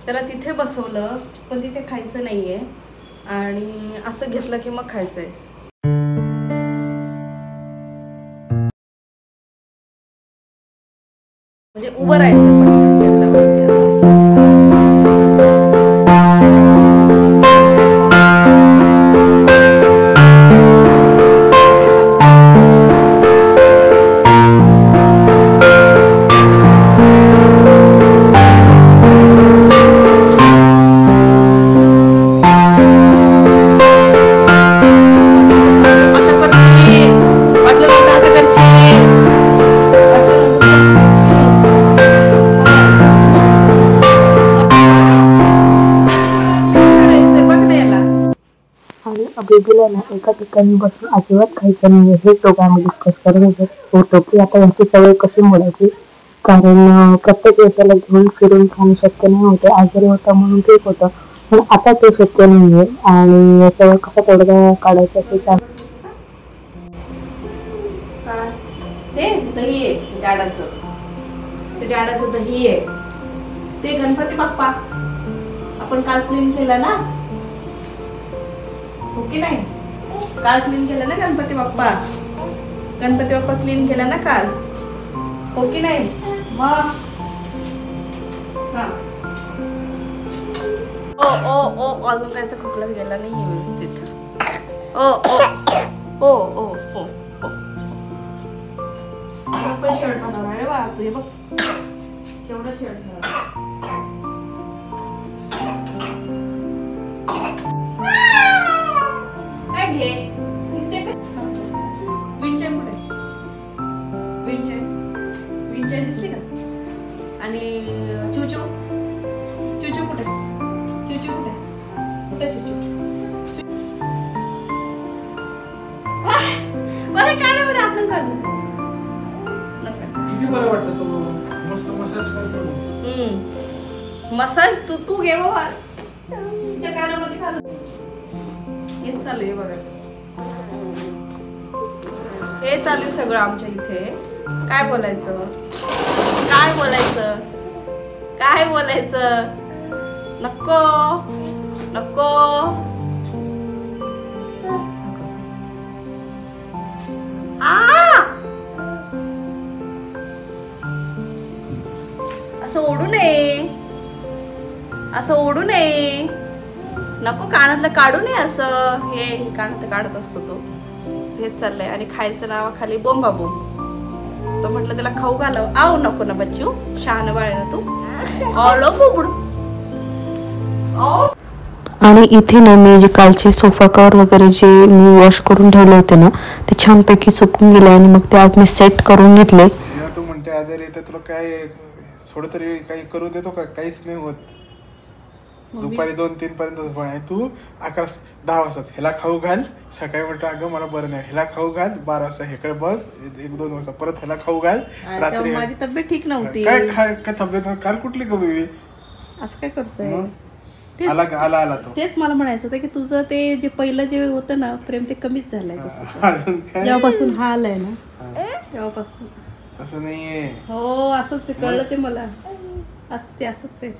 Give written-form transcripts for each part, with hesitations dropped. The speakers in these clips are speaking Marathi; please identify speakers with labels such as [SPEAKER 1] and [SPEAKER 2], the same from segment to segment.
[SPEAKER 1] त्याला तिथे बसवलं पण तिथे खायचं नाहीये आणि असं घेतलं की मग खायचंय. म्हणजे उभं राहायचं पण टेबलावरती
[SPEAKER 2] बेबीला ना एका ठिकाणी बसून अजिबात खायचं नाही हे दोघांनी डिस्कस करत होतो की आता यांची सवय कशी मोडायची. कारण प्रत्येक वेळेला घेऊन फिरून खाणं शक्य नाही होते. आजारी होता म्हणून ठीक होतं पण आता ते शक्य नाहीये आणि याच्यावर कसा तोडगा काढायचा ते
[SPEAKER 1] दही आहे डाळाचं दही आहे. ते गणपती बाप्पा आपण काल क्लीन केलं ना हो की नाही. काल क्लीन केलं ना गणपती बाप्पा क्लीन केला ना काल हो की नाही. मग ओ अजून कायचा खोकलाच गेला नाही व्यवस्थित. ओ ओ ओ ओ पण शर्ट बनवणार आहे बा तू. हे बघ केवढं शर्ट घे. विंचन कुठे विंचन दिसली का. आणि चुचू कुठे कुठे चुचू. मला कानावर हात नका घालू.
[SPEAKER 3] किती बरं वाटतं तो मस्त मसाज करतो.
[SPEAKER 1] मसाज तू घे बाबा तुझ्या कानामध्ये घालू. हेच चालू आहे बघा. हे चालू आहे सगळं आमच्या इथे. काय बोलायचं नको असं ओढू नये नको. कानातलं काढू नये असं. हे कानातलं काढत असतो तो. हेच चाललंय आणि खायचं नावाखाली बोंबा बोंब. तो म्हटलं त्याला खाऊ घालावं. आऊ नको ना बच्चू शहाणं बाळ ना तू. ऑलो बुबड.
[SPEAKER 2] आणि इथे ना मी जे कालचे सोफा कवर वगैरे जे मी वॉश करून ठेवले होते ना ते छानपैकी सुकून गेले आणि मग ते आज मी सेट करून घेतले.
[SPEAKER 3] तू म्हणते आजारी येते तुला काय थोडं तरी काही करू देतो का. काहीच नाही होत. दुपारी 2-3 पर्यंत आणि तू 10 वाजता ह्याला खाऊ घाल. सकाळी म्हणतो अगं मला बरं नाही ह्याला खाऊ घाल. 12 वाजता ह्याकडे बघ. 1-2 वाजता परत ह्याला खाऊ घाल. रात्री
[SPEAKER 1] माझी तब्येत ठीक नव्हती.
[SPEAKER 3] काय तब्येत काल कुठली का बेबी.
[SPEAKER 1] असं काय करतोय.
[SPEAKER 3] आला तो.
[SPEAKER 1] तेच मला म्हणायचं होतं की तुझं ते जे पहिलं जे होतं ना प्रेम ते कमीच झालंय. जेव्हापासून हा आलाय ना तेव्हापासून.
[SPEAKER 3] असं नाहीये.
[SPEAKER 1] हो असंच कळलं ते मला. असंच आहे.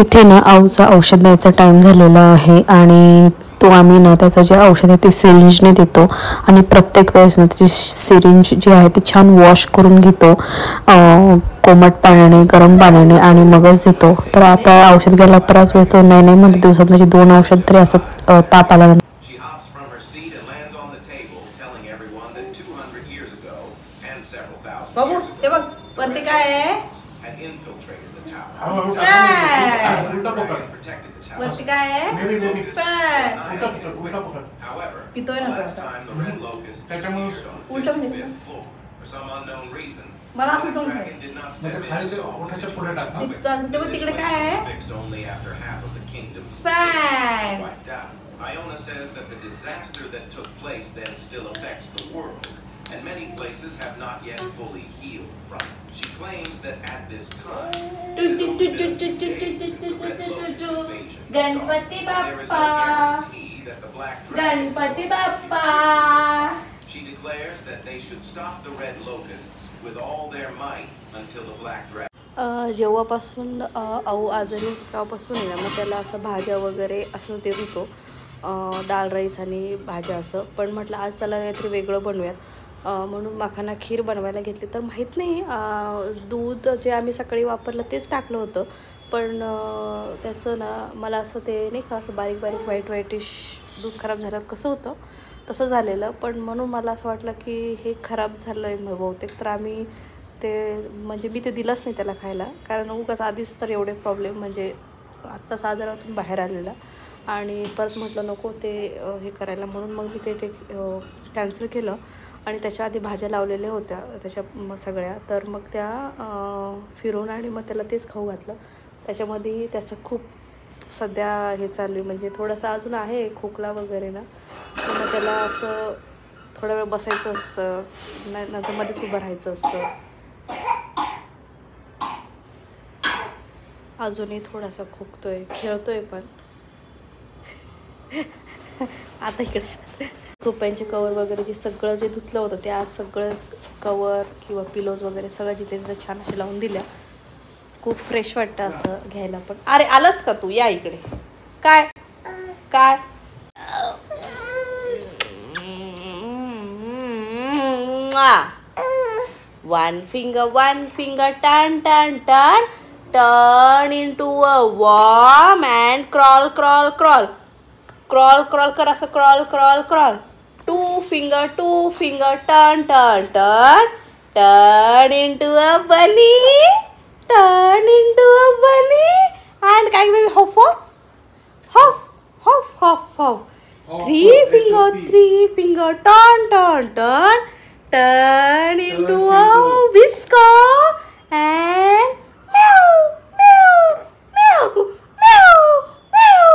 [SPEAKER 2] इथे ना आऊचा औषध द्यायचा टाइम झालेला आहे आणि तो आम्ही ना त्याचं जे औषध आहे ते सिरिंजने देतो आणि प्रत्येक वेळेस ना त्याची सिरिंज जी आहे ती छान वॉश करून घेतो कोमट पाण्याने गरम पाण्याने आणि मगच देतो. तर आता औषध घ्यायला बराच वेळ तो नाही मध्ये दिवसात म्हणजे 2 औषध तरी असतात ताप आल्यानंतर.
[SPEAKER 1] बाबू हे बघ वरती काय आहे. वरती काय आहे. पितोय ना उलट मला असं जाऊन घ्या. तिकडे काय आहे span.
[SPEAKER 4] Iona says that the disaster that took place then still affects the world, and many places have not yet fully healed from it. She claims that at this time, it has only been a few days since the Red Locust invasion started, and there is no guarantee that the Black Dragon will be defeated. She declares that they should stop the Red Locusts with all their might until the Black Dragon.
[SPEAKER 1] जेव्हापासून आऊ आजारी तेव्हापासून आहे ना, मग त्याला असं भाज्या वगैरे असं देत होतो, डाळ राईस आणि भाज्या असं. पण म्हटलं आज चला काहीतरी वेगळं बनवूयात, म्हणून मखाना खीर बनवायला घेतली. तर माहीत नाही दूध जे आम्ही सकाळी वापरलं तेच टाकलं होतं, पण त्याचं ना मला असं ते नाही का असं बारीक बारीक व्हाईटिश दूध खराब झाल्यावर कसं होतं तसं झालेलं. पण म्हणून मला असं वाटलं की हे खराब झालं आहे मग बहुतेक, तर आम्ही ते म्हणजे मी ते दिलंच नाही त्याला खायला, कारण उगाच आधीच तर एवढे प्रॉब्लेम म्हणजे आत्ताच आजारातून बाहेर आलेला, आणि परत म्हटलं नको ते हे करायला, म्हणून मग मी ते कॅन्सल केलं. आणि त्याच्या आधी भाज्या लावलेल्या होत्या त्याच्या सगळ्या, तर मग त्या फिरून आणि मग त्याला तेच खाऊ घातलं. त्याच्यामध्ये त्याचं खूप सध्या हे चालू आहे, म्हणजे थोडंसं अजून आहे खोकला वगैरे ना, तर मग त्याला असं थोडा वेळ बसायचं असतं, नंतर मध्येच उभं राहायचं असतं. अजूनही थोडासा खोकतोय, खेळतोय, पण आता इकडे सोप्यांचे कवर वगैरे जे सगळं जे धुतलं होतं ते आज सगळं कवर किंवा पिलोज वगैरे सगळं जिथे तिथे छान असे लावून दिल्या. खूप फ्रेश वाटतं असं घ्यायला. पण अरे आलंच का तू, या इकडे. काय काय one finger turn turn turn turn into a worm and crawl crawl crawl crawl crawl कर असं crawl crawl crawl. two finger turn turn turn turn into a bunny, turn into a bunny and काय baby huff huff huff huff huff. three finger turn turn turn turn into a whisker and meow meow meow meow meow.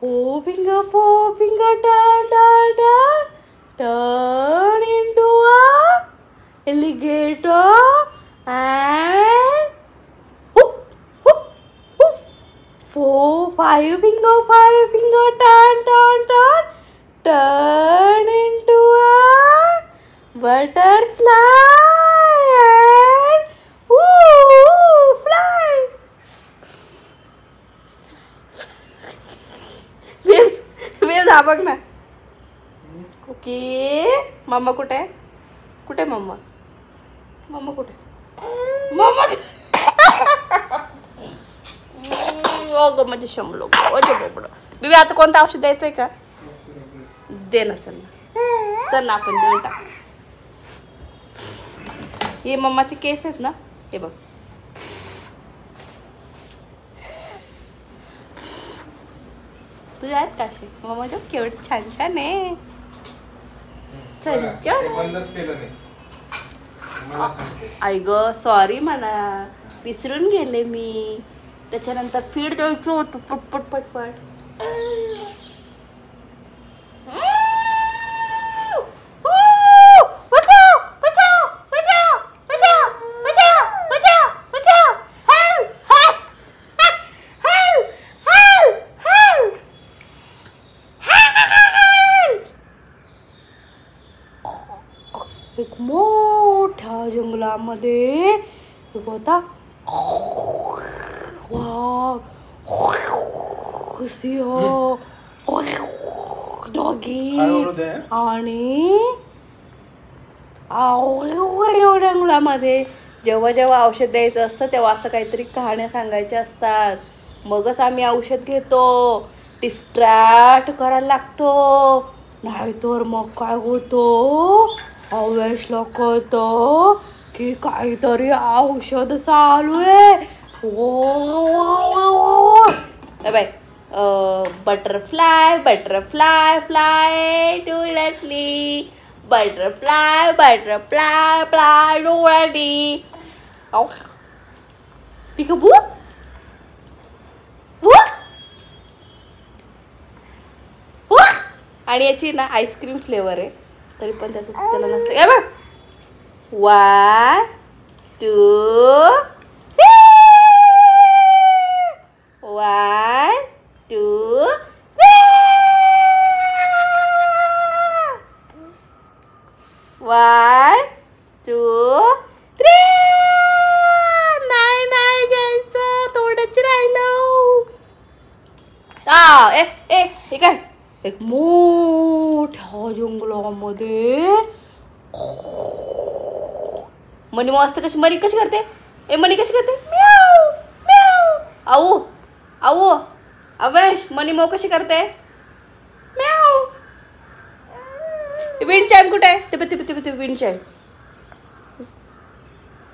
[SPEAKER 1] four finger turn turn turn turn into a alligator and whoop whoop whoop. five finger turn turn turn turn into a butterfly and woo fly. Waves हा बघ ना. कुकी मम्मा कुठे आहे? कुठे मम्मा? मम्मा कुठे? मम्मा ओ ग माझे शंभलो बोबडं. बेबी आता कोणतं औषध द्यायचंय का? दे ना, चल ना आपण देऊन टाक. हे मम्माचे केस आहेत ना, हे बघ. तुझे आहेत का असे? मम्मा जो केवढे छान छान आहे. आई ग सॉरी म्हणा, विसरून गेले मी. त्याच्यानंतर फीड द्यायचो पटपट पटपट. एक मोठ्या जंगलामध्ये एक होता वाघ, सिंह, डॉगी आणि जंगलामध्ये जेव्हा जेव्हा औषध द्यायचं असतं तेव्हा असं काहीतरी कहाण्या सांगायच्या असतात. मगच आम्ही औषध घेतो. डिस्ट्रॅक्ट करायला लागतो, नाहीतर मग काय होतो, अवेशला कळतं की काहीतरी औषध चालू आहे. Bye butterfly butterfly fly to lately butterfly butterfly fly डोळ्यानी पिकबू आणि याची ना आईस्क्रीम फ्लेवर आहे तरी पण त्याचं त्याला नसतं काय बघ 1 2 1 2 1 2 3 नाही घ्यायचं थोडंच राहिलं हे काय एक मोठ्या जंगलामध्ये मनी मस्त कशी मनी कशी करते मनी कशी करते म्याव म्याव आऊ आऊ अबे मनी मऊ कशी करते म्याव विंड चाइम कुठे आहे ते विंड चाइम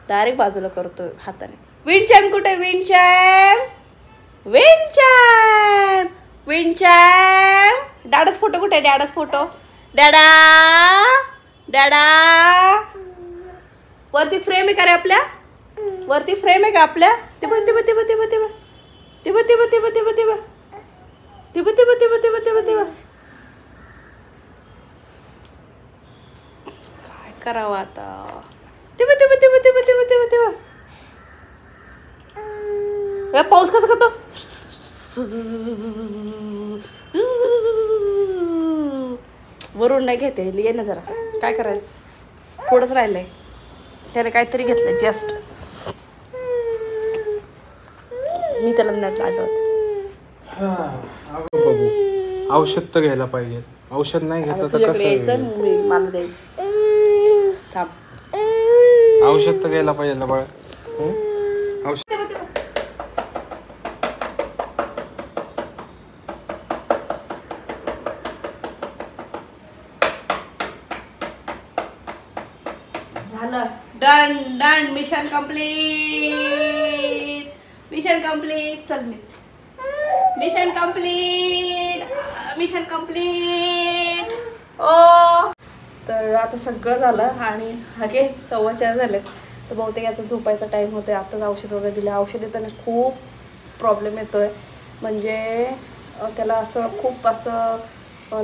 [SPEAKER 1] डायरेक्ट बाजूला करतोय हाताने विंड चाइम कुठे wind chime wind chime wind chime डॅडाच फोटो कुठे आहे डॅडाच फोटो डॅडा डॅडा वरती फ्रेम आहे का रे आपल्या वरती फ्रेम आहे का आपल्या ते बघ काय करावं आता पाऊस कसा करतो वरून नाही घेते ये ना जरा काय करायचं थोडंच राहिलंय त्याने काहीतरी घेतलंय जस्ट मी त्याला नाही आठवत
[SPEAKER 3] बाबू औषध तर घ्यायला पाहिजे औषध नाही घेतलं तर कसं
[SPEAKER 1] यायचं मला द्यायचं थांब
[SPEAKER 3] औषध तर घ्यायला पाहिजे ना बाळा औषध
[SPEAKER 1] झालं डन डन मिशन कंप्लीट चल मिशन कंप्लीट ओ तर आता सगळं झालं आणि हागे 4:15 झालेत तर बहुतेक याचा झोपायचा टाईम होतोय आताच औषध वगैरे दिलं औषध देताना खूप प्रॉब्लेम येतोय म्हणजे त्याला असं खूप असं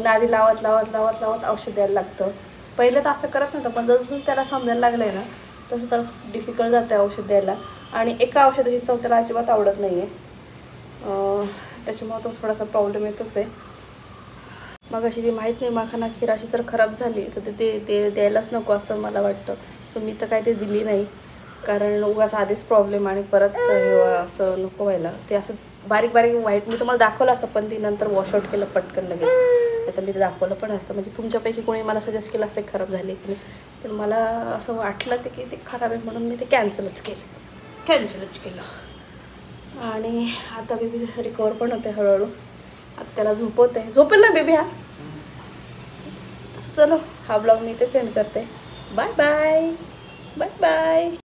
[SPEAKER 1] नादी लावत औषध द्यायला लागतं पहिलं तर असं करत नव्हतं पण जसं त्याला समजायला लागलं आहे ना तसं तर डिफिकल्ट जातं आहे औषध द्यायला आणि एका औषधाची चव त्याला अजिबात आवडत नाही आहे त्याच्यामुळे तो थोडासा प्रॉब्लेम येतोच आहे मग अशी ती माहीत नाही माखाना खीर अशी जर खराब झाली तर ते द्यायलाच नको असं मला वाटतं सो मी तर काय ते दिली नाही कारण उगाच आधीच प्रॉब्लेम आणि परत हे असं नको व्हायला ते असं बारीक वाईट मी तुम्हाला दाखवलं असतं पण ती नंतर वॉशआउट केलं पटकन लगेच आता मी ते दाखवलं पण असतं म्हणजे तुमच्यापैकी कोणी मला सजेस्ट केलं असतं खराब झाली की नाही पण मला असं वाटलं की ते खराब आहे म्हणून मी ते कॅन्सलच केलं आणि आता बेबी रिकवर पण होते हळूहळू आता त्याला झोपेल ना बेबी हा चलो हा ब्लॉग मी इथे सेंड करते बाय बाय